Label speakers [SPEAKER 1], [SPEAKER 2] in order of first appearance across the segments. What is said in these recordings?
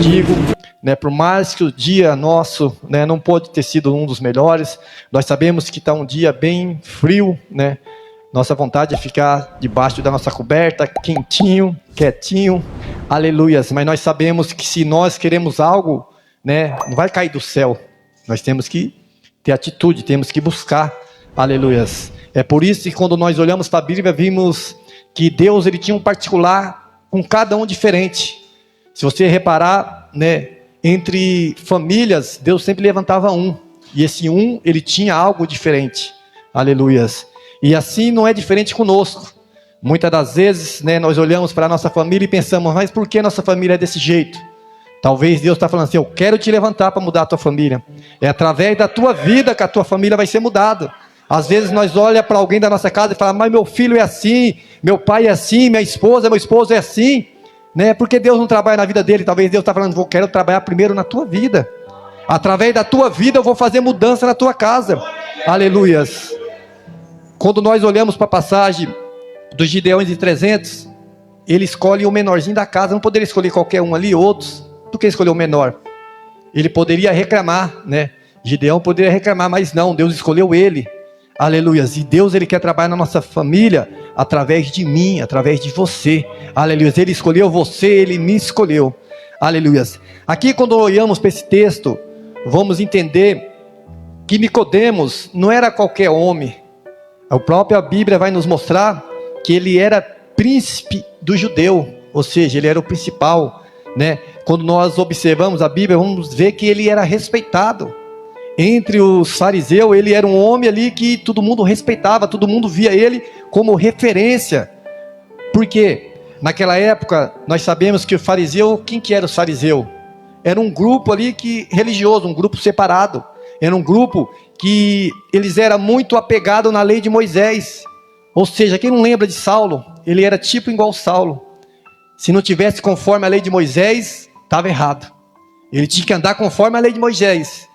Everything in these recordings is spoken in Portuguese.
[SPEAKER 1] Digo, né, por mais que o dia nosso, né, não pode ter sido um dos melhores, nós sabemos que está um dia bem frio, né? Nossa vontade é ficar debaixo da nossa coberta, quentinho, quietinho, aleluias. Mas nós sabemos que se nós queremos algo, né, não vai cair do céu. Nós temos que ter atitude, temos que buscar, aleluias. É por isso que quando nós olhamos para a Bíblia, vimos que Deus ele tinha um particular com cada um diferente. Se você reparar, né, entre famílias, Deus sempre levantava um. E esse um, ele tinha algo diferente, aleluias. E assim não é diferente conosco. Muitas das vezes, né, nós olhamos para a nossa família e pensamos, mas por que nossa família é desse jeito? Talvez Deus está falando assim, eu quero te levantar para mudar a tua família. É através da tua vida que a tua família vai ser mudada. Às vezes nós olhamos para alguém da nossa casa e falamos, mas meu filho é assim, meu pai é assim, minha esposa, meu esposo é assim. Né? Porque Deus não trabalha na vida dele. Talvez Deus está falando, eu quero trabalhar primeiro na tua vida. Através da tua vida eu vou fazer mudança na tua casa. Aleluias. Quando nós olhamos para a passagem dos Gideões e 300, ele escolhe o menorzinho da casa. Não poderia escolher qualquer um ali, outros. Por que escolheu o menor? Ele poderia reclamar, né? Gideão poderia reclamar, mas não, Deus escolheu ele. Aleluias. E Deus ele quer trabalhar na nossa família através de mim, através de você. Aleluias. Ele escolheu você, ele me escolheu. Aleluias. Aqui quando olhamos para esse texto, vamos entender que Nicodemos não era qualquer homem. A própria Bíblia vai nos mostrar que ele era príncipe do judeu, ou seja, ele era o principal, né? Quando nós observamos a Bíblia, vamos ver que ele era respeitado. Entre os fariseus, ele era um homem ali que todo mundo respeitava, todo mundo via ele como referência. Por quê? Naquela época, nós sabemos que o fariseu, quem que era o fariseu? Era um grupo ali religioso, um grupo separado. Era um grupo que eles eram muito apegados na lei de Moisés. Ou seja, quem não lembra de Saulo? Ele era tipo igual Saulo. Se não tivesse conforme a lei de Moisés, estava errado. Ele tinha que andar conforme a lei de Moisés.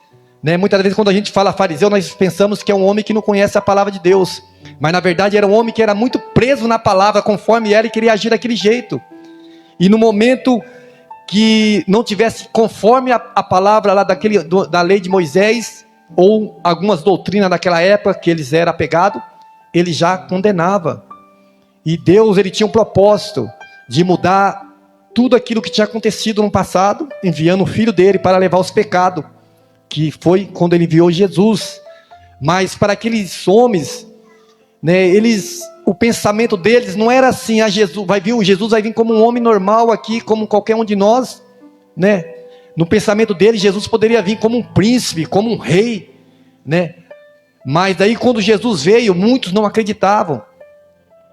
[SPEAKER 1] Né? Muitas vezes quando a gente fala fariseu, nós pensamos que é um homem que não conhece a palavra de Deus. Mas na verdade era um homem que era muito preso na palavra, conforme era, e queria agir daquele jeito. E no momento que não tivesse conforme a palavra lá da lei de Moisés, ou algumas doutrinas daquela época que eles eram apegados, ele já condenava. E Deus ele tinha um propósito de mudar tudo aquilo que tinha acontecido no passado, enviando o filho dele para levar os pecados, que foi quando ele enviou Jesus. Mas para aqueles homens, né, o pensamento deles não era assim, Jesus vai vir como um homem normal aqui, como qualquer um de nós, né? No pensamento deles, Jesus poderia vir como um príncipe, como um rei, né? Mas daí quando Jesus veio, muitos não acreditavam,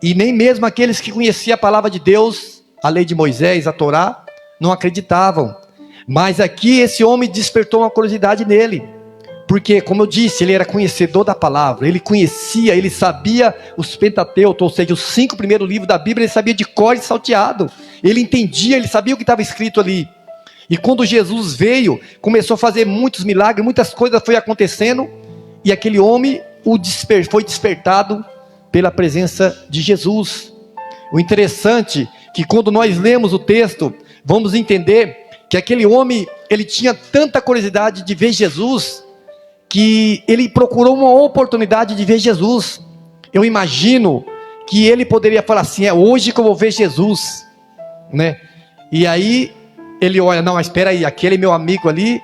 [SPEAKER 1] e nem mesmo aqueles que conheciam a palavra de Deus, a lei de Moisés, a Torá, não acreditavam. Mas aqui esse homem despertou uma curiosidade nele, porque, como eu disse, ele era conhecedor da palavra, ele conhecia, ele sabia os Pentateuco, ou seja, os 5 primeiros livros da Bíblia, ele sabia de cor e salteado, ele entendia, ele sabia o que estava escrito ali. E quando Jesus veio, começou a fazer muitos milagres, muitas coisas foi acontecendo, e aquele homem foi despertado pela presença de Jesus. O interessante é que quando nós lemos o texto, vamos entender que aquele homem, ele tinha tanta curiosidade de ver Jesus, que ele procurou uma oportunidade de ver Jesus. Eu imagino que ele poderia falar assim, é hoje que eu vou ver Jesus, né? E aí ele olha, não, mas espera aí, aquele meu amigo ali,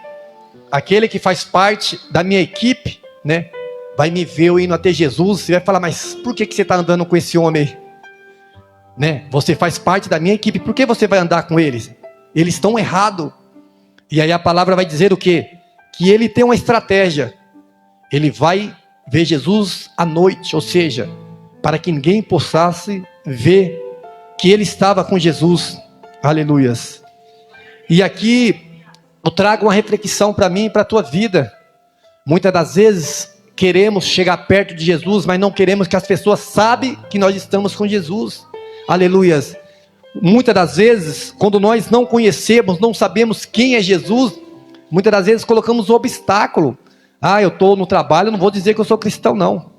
[SPEAKER 1] aquele que faz parte da minha equipe, né, vai me ver eu indo até Jesus. Você vai falar, mas por que você está andando com esse homem aí? Né? Você faz parte da minha equipe, por que você vai andar com eles? Eles estão errados. E aí a palavra vai dizer o quê? Que ele tem uma estratégia. Ele vai ver Jesus à noite, ou seja, para que ninguém possa ver que ele estava com Jesus. Aleluias. E aqui eu trago uma reflexão para mim e para a tua vida. Muitas das vezes queremos chegar perto de Jesus, mas não queremos que as pessoas saibam que nós estamos com Jesus. Aleluias. Muitas das vezes, quando nós não conhecemos, não sabemos quem é Jesus, muitas das vezes colocamos um obstáculo. Eu estou no trabalho, não vou dizer que eu sou cristão não.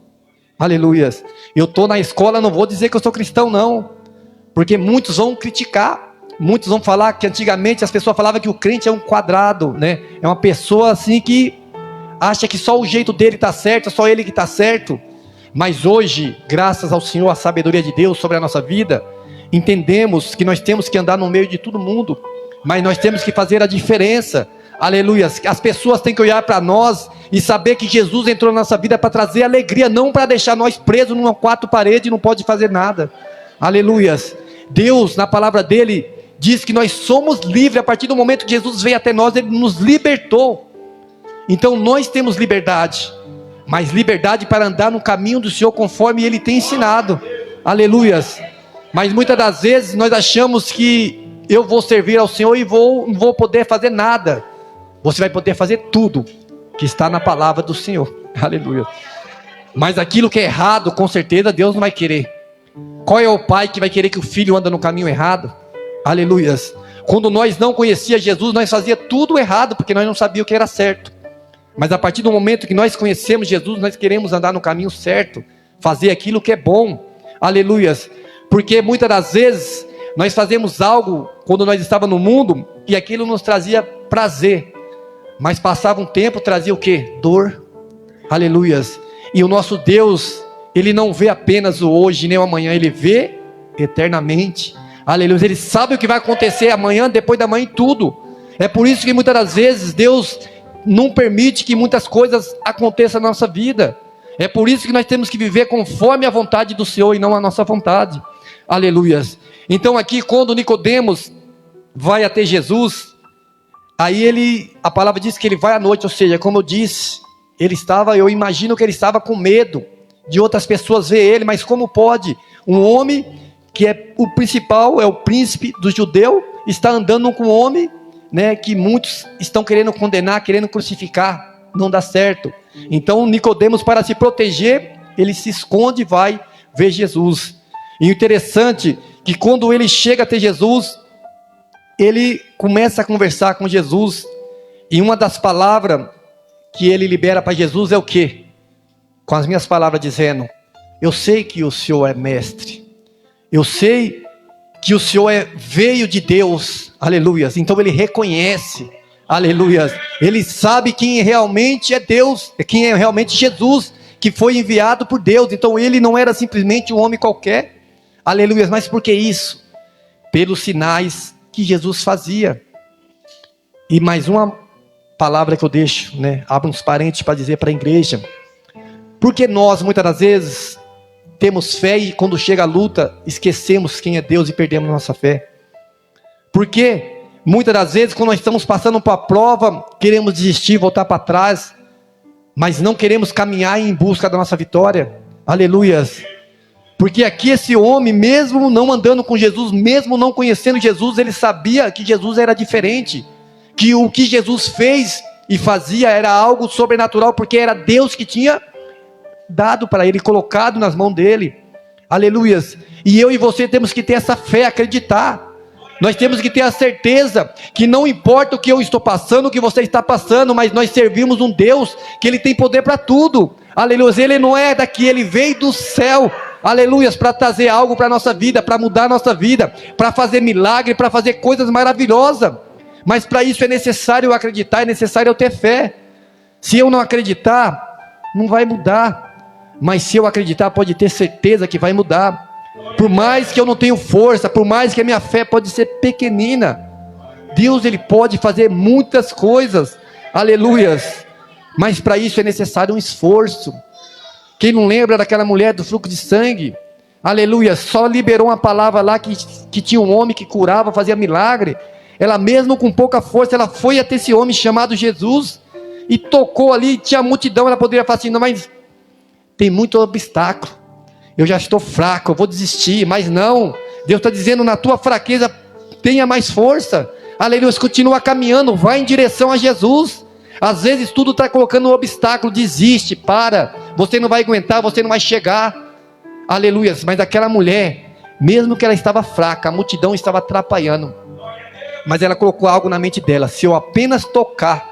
[SPEAKER 1] Aleluias. Eu estou na escola, não vou dizer que eu sou cristão não. Porque muitos vão criticar, muitos vão falar que antigamente as pessoas falavam que o crente é um quadrado, né? É uma pessoa assim que acha que só o jeito dele está certo, só ele que está certo. Mas hoje, graças ao Senhor, a sabedoria de Deus sobre a nossa vida, entendemos que nós temos que andar no meio de todo mundo, mas nós temos que fazer a diferença. Aleluia. As pessoas têm que olhar para nós e saber que Jesus entrou na nossa vida para trazer alegria, não para deixar nós presos numa quatro paredes e não pode fazer nada. Aleluia. Deus, na palavra dele, diz que nós somos livres. A partir do momento que Jesus veio até nós, ele nos libertou. Então nós temos liberdade, mas liberdade para andar no caminho do Senhor conforme ele tem ensinado. Aleluia. Mas muitas das vezes nós achamos que eu vou servir ao Senhor e não vou poder fazer nada. Você vai poder fazer tudo que está na palavra do Senhor. Aleluia. Mas aquilo que é errado, com certeza Deus não vai querer. Qual é o pai que vai querer que o filho ande no caminho errado? Aleluia. Quando nós não conhecíamos Jesus, nós fazíamos tudo errado, porque nós não sabíamos o que era certo. Mas a partir do momento que nós conhecemos Jesus, nós queremos andar no caminho certo, fazer aquilo que é bom. Aleluia. Porque muitas das vezes nós fazemos algo quando nós estávamos no mundo e aquilo nos trazia prazer. Mas passava um tempo, trazia o quê? Dor. Aleluias. E o nosso Deus, ele não vê apenas o hoje nem o amanhã, ele vê eternamente. Aleluia. Ele sabe o que vai acontecer amanhã, depois da manhã e tudo. É por isso que muitas das vezes Deus não permite que muitas coisas aconteçam na nossa vida. É por isso que nós temos que viver conforme a vontade do Senhor e não a nossa vontade. Aleluias. Então aqui quando Nicodemos vai até Jesus, aí a palavra diz que ele vai à noite, ou seja, como eu disse, eu imagino que ele estava com medo de outras pessoas ver ele, mas como pode um homem que é o principal, é o príncipe do judeu, está andando com um homem, né, que muitos estão querendo condenar, querendo crucificar, não dá certo. Então Nicodemos, para se proteger, ele se esconde e vai ver Jesus. E o interessante é que quando ele chega até Jesus, ele começa a conversar com Jesus, e uma das palavras que ele libera para Jesus é o quê? Com as minhas palavras dizendo: eu sei que o Senhor é mestre, eu sei que o Senhor veio de Deus, aleluia. Então ele reconhece, aleluia, ele sabe quem realmente é Deus, quem é realmente Jesus, que foi enviado por Deus. Então ele não era simplesmente um homem qualquer, aleluia. Mas por que isso? Pelos sinais que Jesus fazia. E mais uma palavra que eu deixo, né? Abro uns parênteses para dizer para a igreja. Porque nós muitas das vezes temos fé e quando chega a luta esquecemos quem é Deus e perdemos nossa fé. Porque muitas das vezes quando nós estamos passando por uma prova, queremos desistir, voltar para trás, mas não queremos caminhar em busca da nossa vitória. Aleluias. Porque aqui esse homem, mesmo não andando com Jesus, mesmo não conhecendo Jesus, ele sabia que Jesus era diferente, que o que Jesus fez e fazia era algo sobrenatural, porque era Deus que tinha dado para ele, colocado nas mãos dele. Aleluias. E eu e você temos que ter essa fé, acreditar. Nós temos que ter a certeza que não importa o que eu estou passando, o que você está passando, mas nós servimos um Deus que ele tem poder para tudo. Aleluia. Ele não é daqui, ele veio do céu. Aleluias, para trazer algo para a nossa vida, para mudar a nossa vida, para fazer milagre, para fazer coisas maravilhosas. Mas para isso é necessário eu acreditar, é necessário eu ter fé. Se eu não acreditar, não vai mudar. Mas se eu acreditar, pode ter certeza que vai mudar. Por mais que eu não tenha força, por mais que a minha fé pode ser pequenina, Deus ele pode fazer muitas coisas. Aleluias. Mas para isso é necessário um esforço. Quem não lembra daquela mulher do fluxo de sangue? Aleluia, só liberou uma palavra lá que tinha um homem que curava, fazia milagre. Ela mesmo com pouca força, ela foi até esse homem chamado Jesus e tocou ali, tinha multidão, ela poderia falar assim: não, mas tem muito obstáculo, eu já estou fraco, eu vou desistir. Mas não, Deus está dizendo: na tua fraqueza tenha mais força. Aleluia, continua caminhando, vai em direção a Jesus. Às vezes tudo está colocando um obstáculo, desiste, para, você não vai aguentar, você não vai chegar. Aleluia. Mas aquela mulher, mesmo que ela estava fraca, a multidão estava atrapalhando, mas ela colocou algo na mente dela: se eu apenas tocar,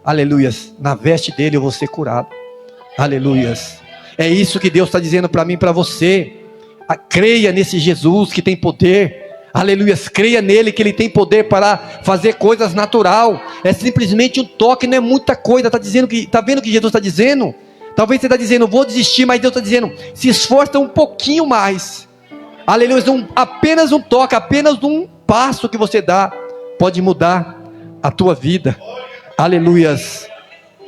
[SPEAKER 1] aleluia, na veste dele eu vou ser curado. Aleluia. É isso que Deus está dizendo para mim e para você. creia nesse Jesus que tem poder. Aleluia, creia nele que ele tem poder para fazer coisas natural. É simplesmente um toque, não é muita coisa. Está vendo o que Jesus está dizendo? Talvez você está dizendo, vou desistir, mas Deus está dizendo, se esforça um pouquinho mais. Aleluia, apenas um toque, apenas um passo que você dá, pode mudar a tua vida. Aleluias.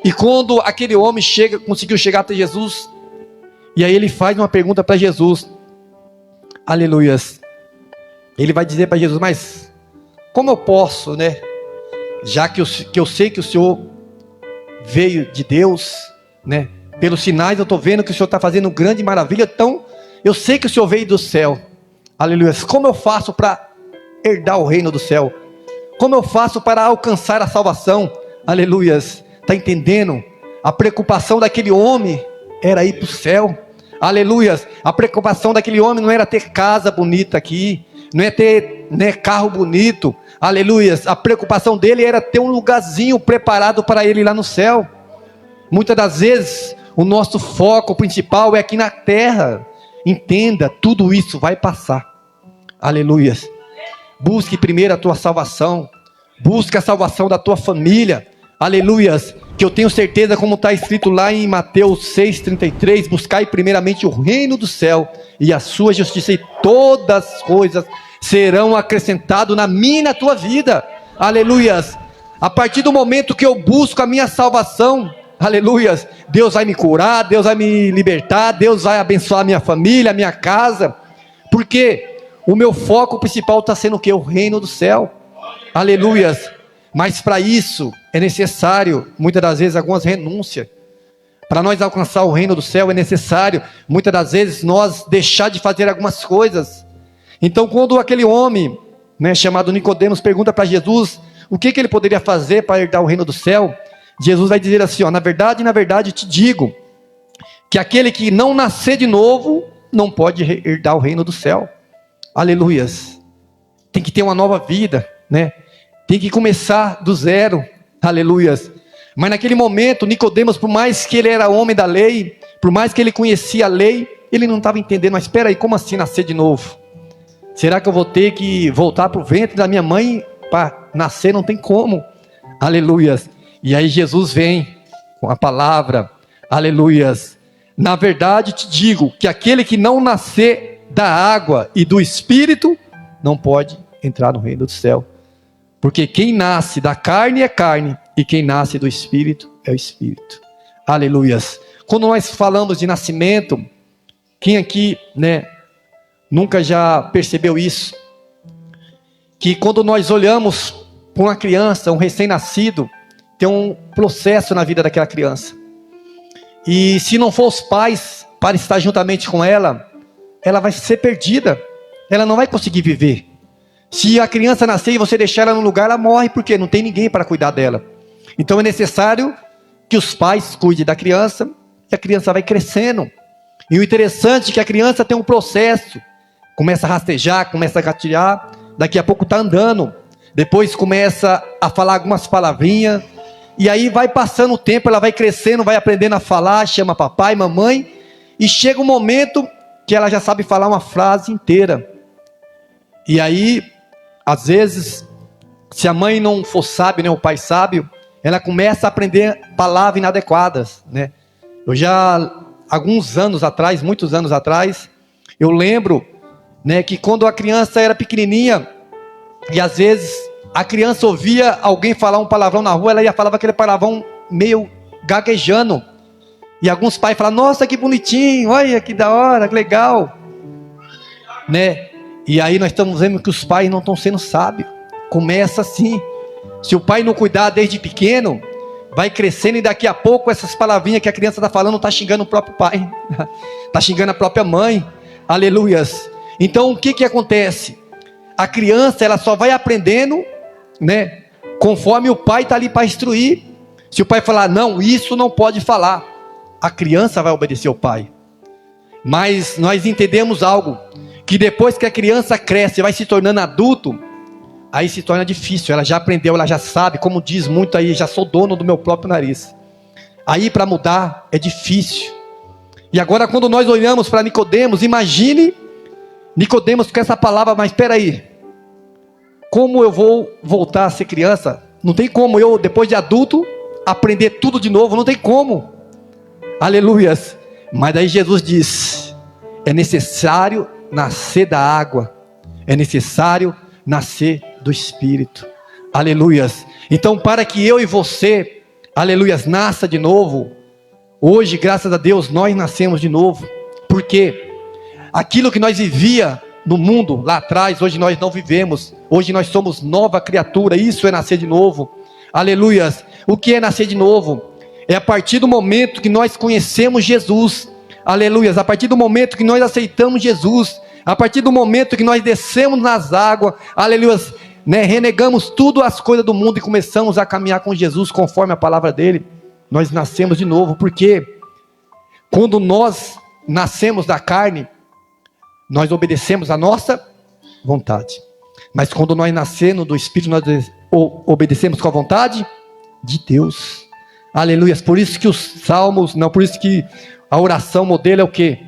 [SPEAKER 1] E quando aquele homem conseguiu chegar até Jesus, e aí ele faz uma pergunta para Jesus. Aleluias. Ele vai dizer para Jesus, mas como eu posso, né? Já que eu sei que o Senhor veio de Deus, né? Pelos sinais eu estou vendo que o Senhor está fazendo grande maravilha, então eu sei que o Senhor veio do céu. Aleluia. Como eu faço para herdar o reino do céu? Como eu faço para alcançar a salvação? Aleluias. Está entendendo? A preocupação daquele homem era ir para o céu. Aleluias. A preocupação daquele homem não era ter casa bonita aqui, não é ter, né, carro bonito. Aleluias. A preocupação dele era ter um lugarzinho preparado para ele lá no céu. Muitas das vezes o nosso foco principal é aqui na terra. Entenda, tudo isso vai passar. Aleluias. Busque primeiro a tua salvação. Busque a salvação da tua família. Aleluias. Que eu tenho certeza, como está escrito lá em Mateus 6,33, buscai primeiramente o reino do céu e a sua justiça, e todas as coisas serão acrescentadas na minha e na tua vida. Aleluias. A partir do momento que eu busco a minha salvação, aleluias, Deus vai me curar, Deus vai me libertar, Deus vai abençoar a minha família, a minha casa, porque o meu foco principal está sendo o quê? O reino do céu. Aleluias. Mas para isso é necessário, muitas das vezes, algumas renúncias. Para nós alcançar o reino do céu é necessário, muitas das vezes, nós deixar de fazer algumas coisas. Então, quando aquele homem, né, chamado Nicodemos, pergunta para Jesus o que ele poderia fazer para herdar o reino do céu, Jesus vai dizer assim, na verdade te digo, que aquele que não nascer de novo, não pode herdar o reino do céu. Aleluias. Tem que ter uma nova vida, né? Tem que começar do zero. Aleluias. Mas naquele momento, Nicodemos, por mais que ele era homem da lei, por mais que ele conhecia a lei, ele não estava entendendo. Mas espera aí, como assim nascer de novo? Será que eu vou ter que voltar para o ventre da minha mãe para nascer? Não tem como. Aleluias. E aí Jesus vem com a palavra. Aleluias. Na verdade te digo que aquele que não nascer da água e do Espírito não pode entrar no reino do céu. Porque quem nasce da carne é carne, e quem nasce do Espírito é o Espírito. Aleluias. Quando nós falamos de nascimento, quem aqui, né, nunca já percebeu isso? Que quando nós olhamos para uma criança, um recém-nascido, tem um processo na vida daquela criança. E se não for os pais para estar juntamente com ela, ela vai ser perdida. Ela não vai conseguir viver. Se a criança nascer e você deixar ela no lugar, ela morre, porque não tem ninguém para cuidar dela. Então é necessário que os pais cuidem da criança, e a criança vai crescendo. E o interessante é que a criança tem um processo. Começa a rastejar, começa a gatilhar, daqui a pouco está andando. Depois começa a falar algumas palavrinhas. E aí vai passando o tempo, ela vai crescendo, vai aprendendo a falar, chama papai, mamãe. E chega um momento que ela já sabe falar uma frase inteira. E aí, às vezes, se a mãe não for sábio, né, o pai sábio, ela começa a aprender palavras inadequadas, né? Eu já, alguns anos atrás, muitos anos atrás, eu lembro, né, que quando a criança era pequenininha, e às vezes a criança ouvia alguém falar um palavrão na rua, ela ia falar aquele palavrão meio gaguejando. E alguns pais falavam, nossa, que bonitinho, olha que da hora, que legal, né? E aí nós estamos vendo que os pais não estão sendo sábios. Começa assim. Se o pai não cuidar desde pequeno, vai crescendo e daqui a pouco essas palavrinhas que a criança está falando está xingando o próprio pai. Está xingando a própria mãe. Aleluias. Então o que acontece? A criança ela só vai aprendendo, né, conforme o pai está ali para instruir. Se o pai falar, não, isso não pode falar, a criança vai obedecer ao pai. Mas nós entendemos algo, que depois que a criança cresce e vai se tornando adulto, aí se torna difícil. Ela já aprendeu, ela já sabe, como diz muito aí, já sou dono do meu próprio nariz. Aí para mudar é difícil. E agora quando nós olhamos para Nicodemos, imagine Nicodemos com essa palavra, mas espera aí, como eu vou voltar a ser criança? Não tem como eu, depois de adulto, aprender tudo de novo, não tem como. Aleluias. Mas daí Jesus diz: é necessário nascer da água, é necessário nascer do Espírito. Aleluias. Então, para que eu e você, aleluias, nasça de novo, hoje, graças a Deus, nós nascemos de novo. Porque aquilo que nós vivia no mundo lá atrás, hoje nós não vivemos. Hoje nós somos nova criatura. Isso é nascer de novo. Aleluias. O que é nascer de novo? É a partir do momento que nós conhecemos Jesus. Aleluias. A partir do momento que nós aceitamos Jesus, a partir do momento que nós descemos nas águas, aleluias, renegamos tudo as coisas do mundo e começamos a caminhar com Jesus conforme a palavra dele, nós nascemos de novo. Porque quando nós nascemos da carne, nós obedecemos a nossa vontade. Mas quando nós nascemos do Espírito, nós obedecemos com a vontade de Deus. Aleluia. Por isso que os salmos, por isso que a oração modelo é o quê?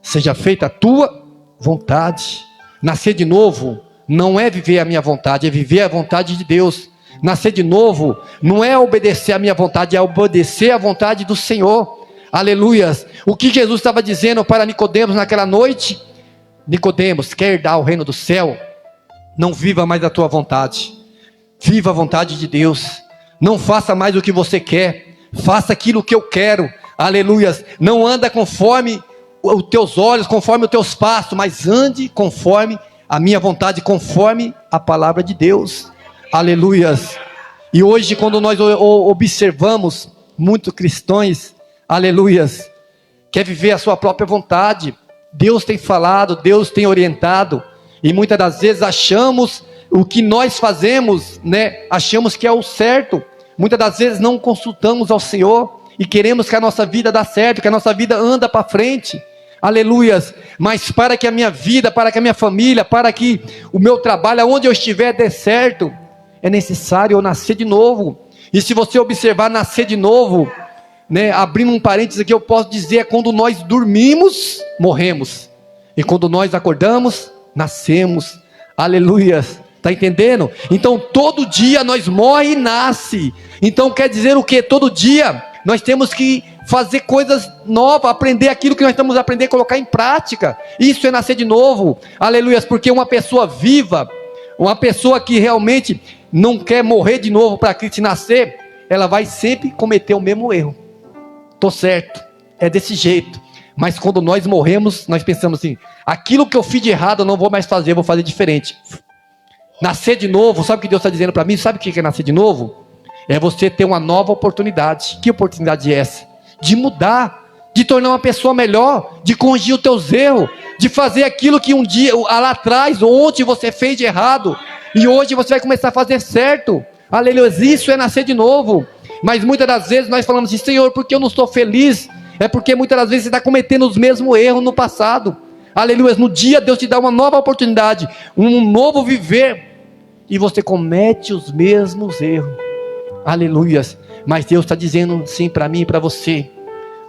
[SPEAKER 1] Seja feita a tua vontade. Nascer de novo não é viver a minha vontade, é viver a vontade de Deus. Nascer de novo não é obedecer a minha vontade, é obedecer a vontade do Senhor. Aleluias. O que Jesus estava dizendo para Nicodemos naquela noite? Nicodemos, quer herdar o reino do céu? Não viva mais a tua vontade, viva a vontade de Deus. Não faça mais o que você quer, faça aquilo que eu quero. Aleluias. Não anda conforme os teus olhos, conforme os teus passos, mas ande conforme a minha vontade, conforme a palavra de Deus. Aleluias. E hoje, quando nós observamos muitos cristãos, aleluias, quer viver a sua própria vontade. Deus tem falado, Deus tem orientado, e muitas das vezes achamos o que nós fazemos, achamos que é o certo. Muitas das vezes não consultamos ao Senhor e queremos que a nossa vida dê certo, que a nossa vida anda para frente. Aleluias. Mas para que a minha vida, para que a minha família, para que o meu trabalho, aonde eu estiver, dê certo, é necessário eu nascer de novo. E se você observar nascer de novo, abrindo um parênteses aqui, eu posso dizer, é quando nós dormimos, morremos, e quando nós acordamos, nascemos. Aleluias. Está entendendo? Então todo dia nós morre e nasce. Então quer dizer o que? Todo dia nós temos que fazer coisas novas, aprender aquilo que nós estamos aprendendo, colocar em prática. Isso é nascer de novo. Aleluias. Porque uma pessoa viva, uma pessoa que realmente não quer morrer de novo para Cristo nascer, ela vai sempre cometer o mesmo erro. Estou certo, é desse jeito. Mas quando nós morremos, nós pensamos assim: aquilo que eu fiz de errado eu não vou mais fazer, eu vou fazer diferente. Nascer de novo, sabe o que Deus está dizendo para mim? Sabe o que é nascer de novo? É você ter uma nova oportunidade. Que oportunidade é essa? De mudar, de tornar uma pessoa melhor, de corrigir os teus erros, de fazer aquilo que um dia, lá atrás, ontem você fez de errado, e hoje você vai começar a fazer certo. Aleluia, isso é nascer de novo. Mas muitas das vezes nós falamos assim: Senhor, porque eu não estou feliz? É porque muitas das vezes você está cometendo os mesmos erros no passado. Aleluia, no dia Deus te dá uma nova oportunidade, um novo viver, e você comete os mesmos erros. Aleluias. Mas Deus está dizendo sim para mim e para você: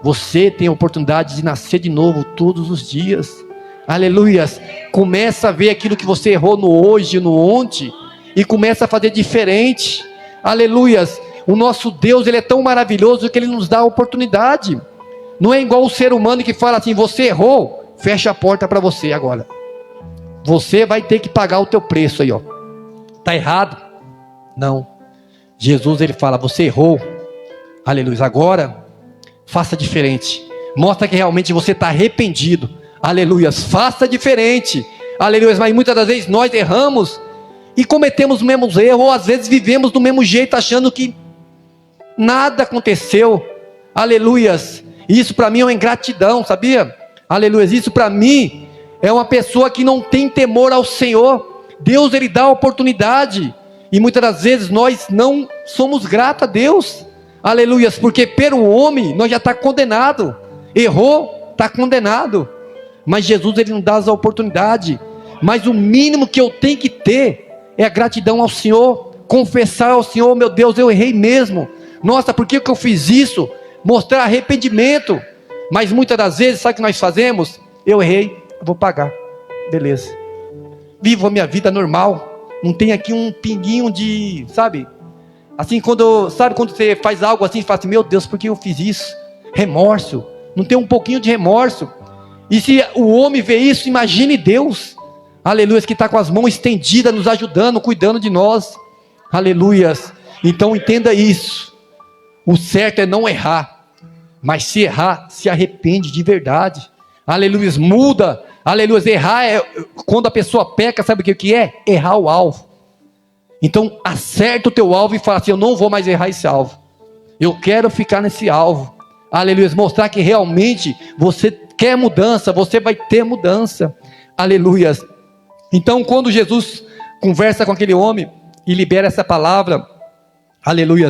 [SPEAKER 1] você tem a oportunidade de nascer de novo todos os dias. Aleluias. Começa a ver aquilo que você errou no hoje, no ontem, e começa a fazer diferente. Aleluias. O nosso Deus, Ele é tão maravilhoso que Ele nos dá a oportunidade. Não é igual o ser humano que fala assim: você errou, fecha a porta para você agora. Você vai ter que pagar o teu preço aí, ó. Está errado? Não. Jesus, Ele fala: você errou. Aleluia. Agora, faça diferente. Mostra que realmente você está arrependido. Aleluia. Faça diferente. Aleluia. Mas muitas das vezes nós erramos e cometemos os mesmos erros, ou às vezes vivemos do mesmo jeito, achando que nada aconteceu. Aleluias. Isso para mim é uma ingratidão, sabia? Aleluias. Isso para mim é uma pessoa que não tem temor ao Senhor. Deus, Ele dá a oportunidade, e muitas das vezes nós não somos gratos a Deus. Aleluias. Porque pelo homem nós já está condenado. Errou, está condenado. Mas Jesus, Ele não dá a oportunidade. Mas o mínimo que eu tenho que ter é a gratidão ao Senhor, confessar ao Senhor: meu Deus, eu errei mesmo. Nossa, por que eu fiz isso? Mostrar arrependimento. Mas muitas das vezes, sabe o que nós fazemos? Eu errei, eu vou pagar. beleza. Vivo a minha vida normal. Não tem aqui um pinguinho de, sabe? Assim, quando você faz algo assim, você fala assim, meu Deus, por que eu fiz isso? Remorso. Não tem um pouquinho de remorso. E se o homem vê isso, imagine Deus. Aleluia, que está com as mãos estendidas, nos ajudando, cuidando de nós. Aleluias. Então entenda isso. O certo é não errar. Mas se errar, se arrepende de verdade. Aleluia, muda. Aleluia, errar é quando a pessoa peca, sabe o que é? Errar o alvo. Então acerta o teu alvo e fala assim, eu não vou mais errar esse alvo. Eu quero ficar nesse alvo. Aleluia, mostrar que realmente você quer mudança, você vai ter mudança. Aleluia. Então quando Jesus conversa com aquele homem e libera essa palavra, aleluia,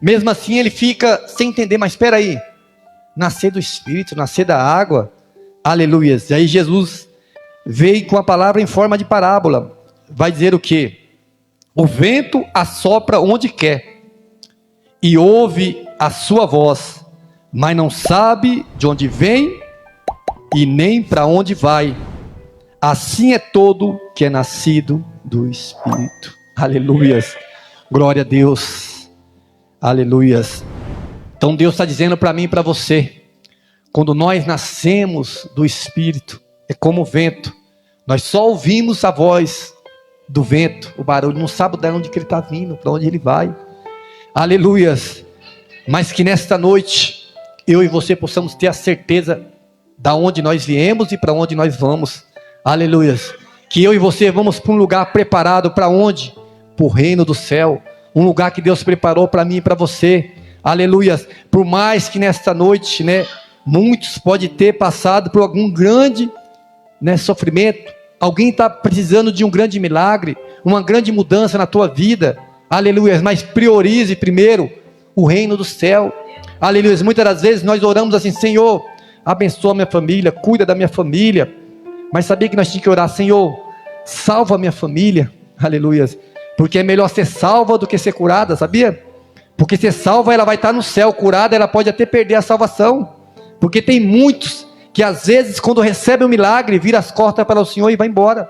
[SPEAKER 1] mesmo assim ele fica sem entender, mas espera aí, nascer do Espírito, nascer da água, aleluia. E aí Jesus veio com a palavra em forma de parábola, vai dizer o quê? O vento assopra onde quer, e ouve a sua voz, mas não sabe de onde vem, e nem para onde vai. Assim é todo que é nascido do Espírito. Aleluias, glória a Deus, aleluias. Então Deus está dizendo para mim e para você, quando nós nascemos do Espírito, é como o vento, nós só ouvimos a voz do vento, o barulho, não sabe de onde que ele está vindo, para onde ele vai, aleluias, mas que nesta noite, eu e você possamos ter a certeza, da onde nós viemos e para onde nós vamos, aleluias, que eu e você vamos para um lugar preparado, para onde? Para o reino do céu, um lugar que Deus preparou para mim e para você, aleluias, por mais que nesta noite, né, muitos podem ter passado por algum grande, né, sofrimento, alguém está precisando de um grande milagre, uma grande mudança na tua vida, aleluia, mas priorize primeiro o reino do céu, aleluia. Muitas das vezes nós oramos assim, Senhor, abençoa minha família, cuida da minha família, mas sabia que nós tínhamos que orar, Senhor, salva a minha família, aleluia, porque é melhor ser salva do que ser curada, sabia? Porque ser salva ela vai estar no céu, curada ela pode até perder a salvação, porque tem muitos que às vezes quando recebe um milagre, vira as costas para o Senhor e vai embora,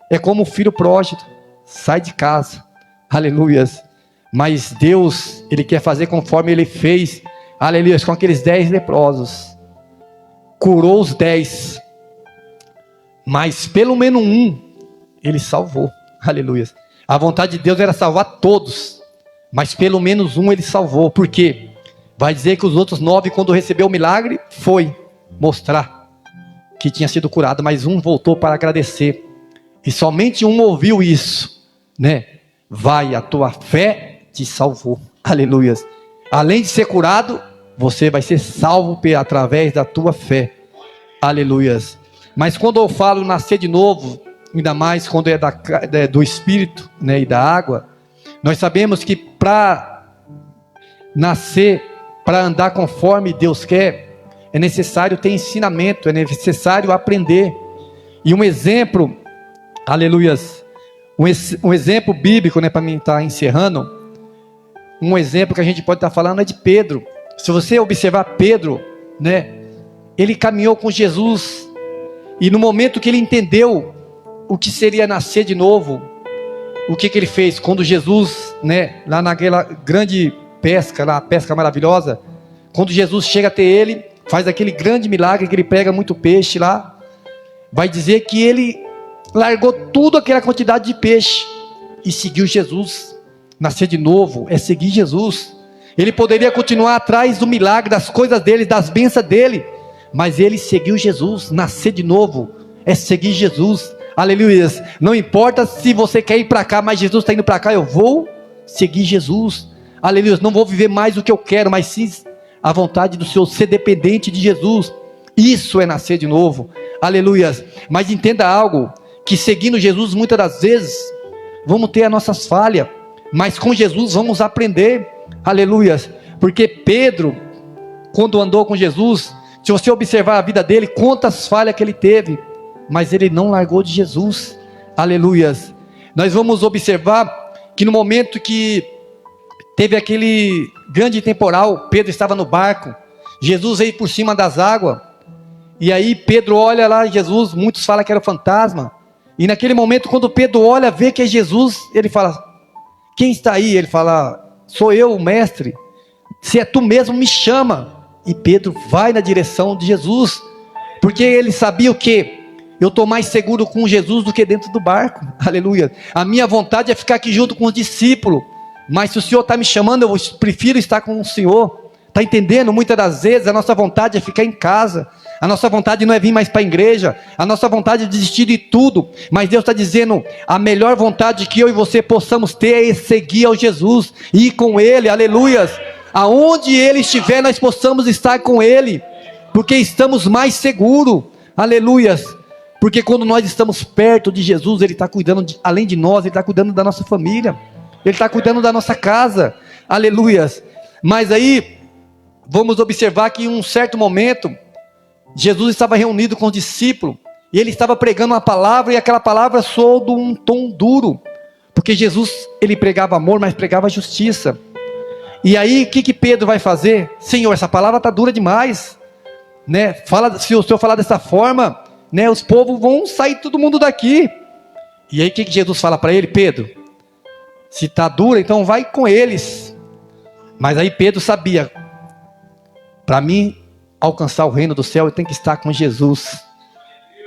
[SPEAKER 1] é como o filho pródigo, sai de casa, aleluias, mas Deus, Ele quer fazer conforme Ele fez, aleluias, com aqueles 10 leprosos, curou os 10, mas pelo menos um, Ele salvou, aleluias, a vontade de Deus era salvar todos, mas pelo menos um Ele salvou, por quê? Vai dizer que os outros 9, quando recebeu o milagre, foi mostrar que tinha sido curado, mas um voltou para agradecer, e somente um ouviu isso, né? Vai, a tua fé te salvou, aleluias, além de ser curado, você vai ser salvo através da tua fé, aleluias. Mas quando eu falo nascer de novo, ainda mais quando é do Espírito, né, e da água, nós sabemos que para nascer, para andar conforme Deus quer, é necessário ter ensinamento, é necessário aprender. E um exemplo, aleluias, um exemplo bíblico, né, para mim estar encerrando, um exemplo que a gente pode estar falando é de Pedro. Se você observar Pedro, né, ele caminhou com Jesus, e no momento que ele entendeu o que seria nascer de novo, o que ele fez? Quando Jesus, né, lá naquela grande pesca, lá, a pesca maravilhosa, quando Jesus chega até ele, faz aquele grande milagre, que ele pega muito peixe lá, vai dizer que ele largou tudo aquela quantidade de peixe, e seguiu Jesus. Nascer de novo é seguir Jesus. Ele poderia continuar atrás do milagre, das coisas dele, das bênçãos dele, mas ele seguiu Jesus. Nascer de novo é seguir Jesus, aleluia. Não importa se você quer ir para cá, mas Jesus está indo para cá, eu vou seguir Jesus, aleluia. Não vou viver mais o que eu quero, mas sim a vontade do Senhor, ser dependente de Jesus. Isso é nascer de novo, aleluia. Mas entenda algo, que seguindo Jesus muitas das vezes vamos ter as nossas falhas, mas com Jesus vamos aprender, aleluia. Porque Pedro, quando andou com Jesus, se você observar a vida dele, quantas falhas que ele teve, mas ele não largou de Jesus, aleluia. Nós vamos observar que no momento que teve aquele grande temporal, Pedro estava no barco, Jesus veio por cima das águas, E aí Pedro olha lá Jesus, muitos falam que era fantasma. E naquele momento, quando Pedro olha, vê que é Jesus, ele fala: quem está aí? Ele fala: sou eu, mestre. Se é tu mesmo, me chama. E Pedro vai na direção de Jesus, porque ele sabia o quê? Eu estou mais seguro com Jesus do que dentro do barco. Aleluia. A minha vontade é ficar aqui junto com os discípulos, mas se o Senhor está me chamando, eu prefiro estar com o Senhor. Está entendendo? Muitas das vezes a nossa vontade é ficar em casa, a nossa vontade não é vir mais para a igreja, a nossa vontade é desistir de tudo, mas Deus está dizendo: a melhor vontade que eu e você possamos ter é seguir ao Jesus, ir com Ele, aleluias. Aonde Ele estiver, nós possamos estar com Ele, porque estamos mais seguros, aleluias. Porque quando nós estamos perto de Jesus, Ele está cuidando, além de nós, Ele está cuidando da nossa família, Ele está cuidando da nossa casa, aleluias. Mas aí, vamos observar que em um certo momento, Jesus estava reunido com os discípulos, e Ele estava pregando uma palavra, e aquela palavra soou de um tom duro, porque Jesus, Ele pregava amor, mas pregava justiça. E aí, o que Pedro vai fazer? Senhor, essa palavra está dura demais, né? Se o Senhor falar dessa forma, né, os povos vão sair todo mundo daqui. E aí o que Jesus fala para ele? Pedro, se está dura, então vai com eles. Mas aí Pedro sabia: para mim alcançar o reino do céu, eu tenho que estar com Jesus.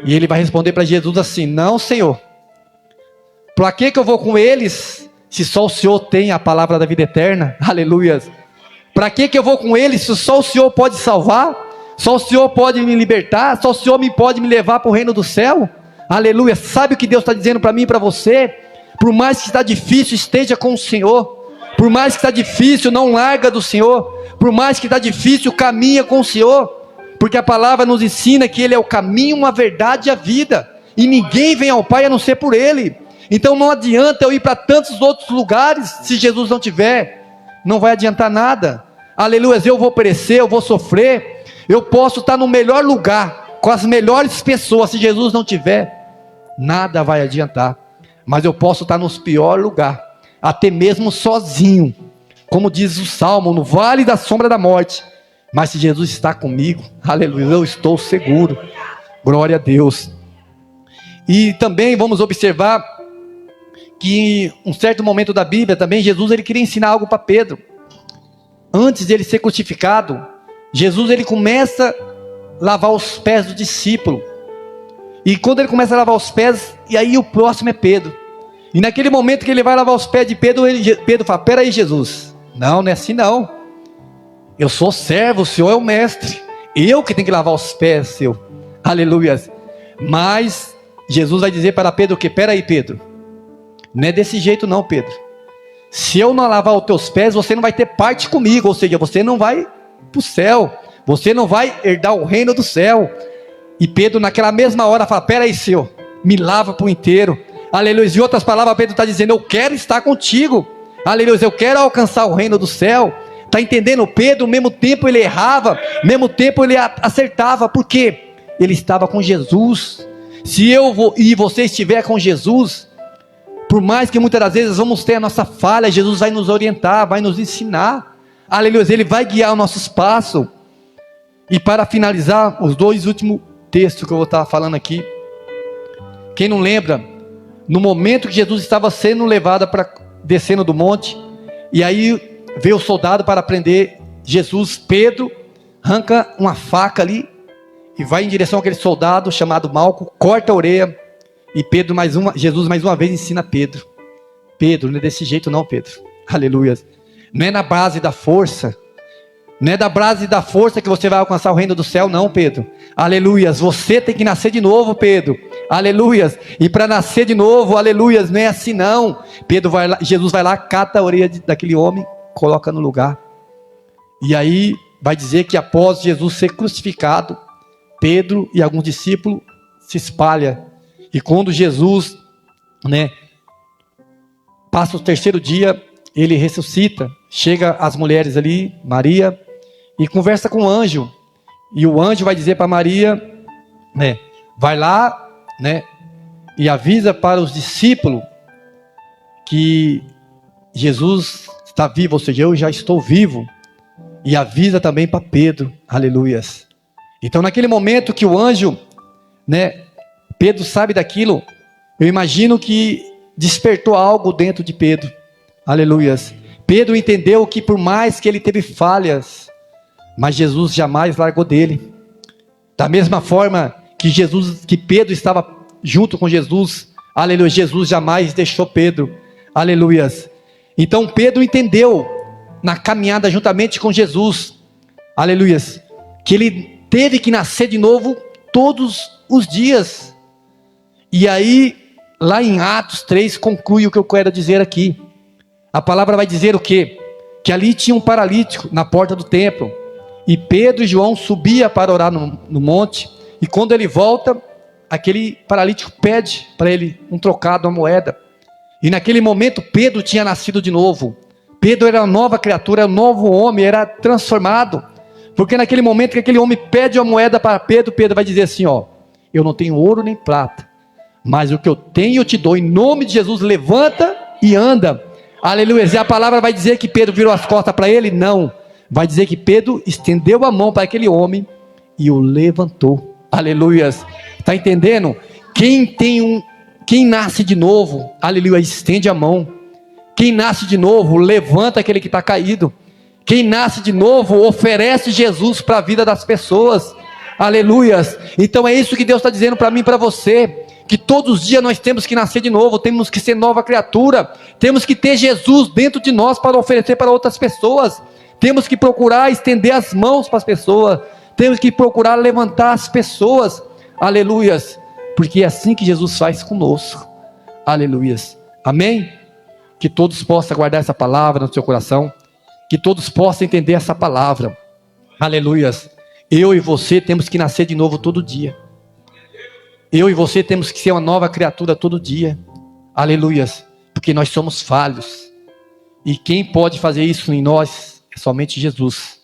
[SPEAKER 1] E ele vai responder para Jesus assim: não, Senhor, para que eu vou com eles, se só o Senhor tem a palavra da vida eterna? Aleluia. Para que eu vou com eles, se só o Senhor pode salvar? Só o Senhor pode me libertar? Só o Senhor pode me levar para o reino do céu? Aleluia. Sabe o que Deus está dizendo para mim e para você? Por mais que está difícil, esteja com o Senhor. Por mais que está difícil, não larga do Senhor. Por mais que está difícil, caminha com o Senhor. Porque a palavra nos ensina que Ele é o caminho, a verdade e a vida. E ninguém vem ao Pai a não ser por Ele. Então não adianta eu ir para tantos outros lugares, se Jesus não tiver, não vai adiantar nada. Aleluia. Eu vou perecer, eu vou sofrer. Eu posso estar no melhor lugar, com as melhores pessoas, se Jesus não tiver, nada vai adiantar. Mas eu posso estar nos piores lugares, até mesmo sozinho, como diz o Salmo, no vale da sombra da morte. Mas se Jesus está comigo, aleluia, eu estou seguro. Glória a Deus. E também vamos observar que em um certo momento da Bíblia também, Jesus ele queria ensinar algo para Pedro. Antes de ele ser crucificado, Jesus ele começa a lavar os pés do discípulo. E quando ele começa a lavar os pés, e aí o próximo é Pedro. E naquele momento que ele vai lavar os pés de Pedro, Pedro fala: peraí, Jesus, não é assim não. Eu sou servo, o Senhor é o mestre. Eu que tenho que lavar os pés, seu. Aleluia. Mas Jesus vai dizer para Pedro que: peraí, Pedro, não é desse jeito não, Pedro. Se eu não lavar os teus pés, você não vai ter parte comigo. Ou seja, você não vai para o céu, você não vai herdar o reino do céu. E Pedro naquela mesma hora fala: peraí, Senhor, me lava por inteiro. Aleluia. Em outras palavras, Pedro está dizendo: eu quero estar contigo. Aleluia. Eu quero alcançar o reino do céu. Está entendendo? Pedro, ao mesmo tempo ele errava, ao mesmo tempo ele acertava. Por quê? Ele estava com Jesus. Se eu e você estiver com Jesus, por mais que muitas das vezes vamos ter a nossa falha, Jesus vai nos orientar, vai nos ensinar. Aleluia. Ele vai guiar o nosso passo. E para finalizar, os dois últimos textos que eu vou estar falando aqui. Quem não lembra, no momento que Jesus estava sendo levado descendo do monte, e aí veio o soldado para prender Jesus, Pedro arranca uma faca ali e vai em direção àquele soldado chamado Malco, corta a orelha. E Jesus mais uma vez ensina Pedro: Pedro, não é desse jeito não, Pedro. Aleluia. Não é na base da força, não é da base da força que você vai alcançar o reino do céu, não, Pedro. Aleluias. Você tem que nascer de novo, Pedro. Aleluias. E para nascer de novo, aleluias, não é assim não. Jesus vai lá, cata a orelha daquele homem, coloca no lugar. E aí vai dizer que após Jesus ser crucificado, Pedro e alguns discípulos se espalham. E quando Jesus, passa o terceiro dia, ele ressuscita, chega as mulheres ali, Maria, e conversa com o anjo. E o anjo vai dizer para Maria, vai lá, e avisa para os discípulos que Jesus está vivo, ou seja, eu já estou vivo. E avisa também para Pedro, aleluias. Então, naquele momento que o anjo, né, Pedro sabe daquilo, eu imagino que despertou algo dentro de Pedro. Aleluias. Pedro entendeu que por mais que ele teve falhas, mas Jesus jamais largou dele. Da mesma forma que Pedro estava junto com Jesus, aleluia, Jesus jamais deixou Pedro. Aleluias. Então Pedro entendeu na caminhada juntamente com Jesus, aleluias, que ele teve que nascer de novo todos os dias. E aí, lá em Atos 3, conclui o que eu quero dizer aqui. A palavra vai dizer o quê? Que ali tinha um paralítico na porta do templo, e Pedro e João subiam para orar no monte, e quando ele volta, aquele paralítico pede para ele um trocado, uma moeda. E naquele momento Pedro tinha nascido de novo. Pedro era uma nova criatura, um novo homem, era transformado. Porque naquele momento que aquele homem pede uma moeda para Pedro, Pedro vai dizer assim, ó: eu não tenho ouro nem prata, mas o que eu tenho eu te dou, em nome de Jesus, levanta e anda. Aleluia. E a palavra vai dizer que Pedro virou as costas para ele? Não. Vai dizer que Pedro estendeu a mão para aquele homem e o levantou. Aleluia. Está entendendo? Quem nasce de novo, aleluia, estende a mão. Quem nasce de novo, levanta aquele que está caído. Quem nasce de novo, oferece Jesus para a vida das pessoas. Aleluias. Então é isso que Deus está dizendo para mim e para você, que todos os dias nós temos que nascer de novo, temos que ser nova criatura, temos que ter Jesus dentro de nós para oferecer para outras pessoas, temos que procurar estender as mãos para as pessoas, temos que procurar levantar as pessoas. Aleluias. Porque é assim que Jesus faz conosco. Aleluias. Amém? Que todos possam guardar essa palavra no seu coração, que todos possam entender essa palavra. Aleluias. Eu e você temos que nascer de novo todo dia. Eu e você temos que ser uma nova criatura todo dia. Aleluias. Porque nós somos falhos. E quem pode fazer isso em nós é somente Jesus.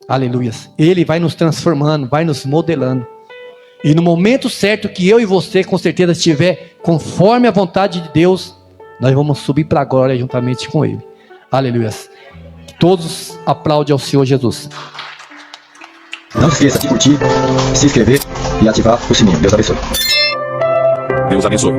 [SPEAKER 1] Aleluias. Ele vai nos transformando, vai nos modelando. E no momento certo que eu e você com certeza estiver conforme a vontade de Deus, nós vamos subir para a glória juntamente com Ele. Aleluias. Todos aplaudem ao Senhor Jesus.
[SPEAKER 2] Não se esqueça de curtir, se inscrever e ativar o sininho. Deus abençoe. Deus abençoe.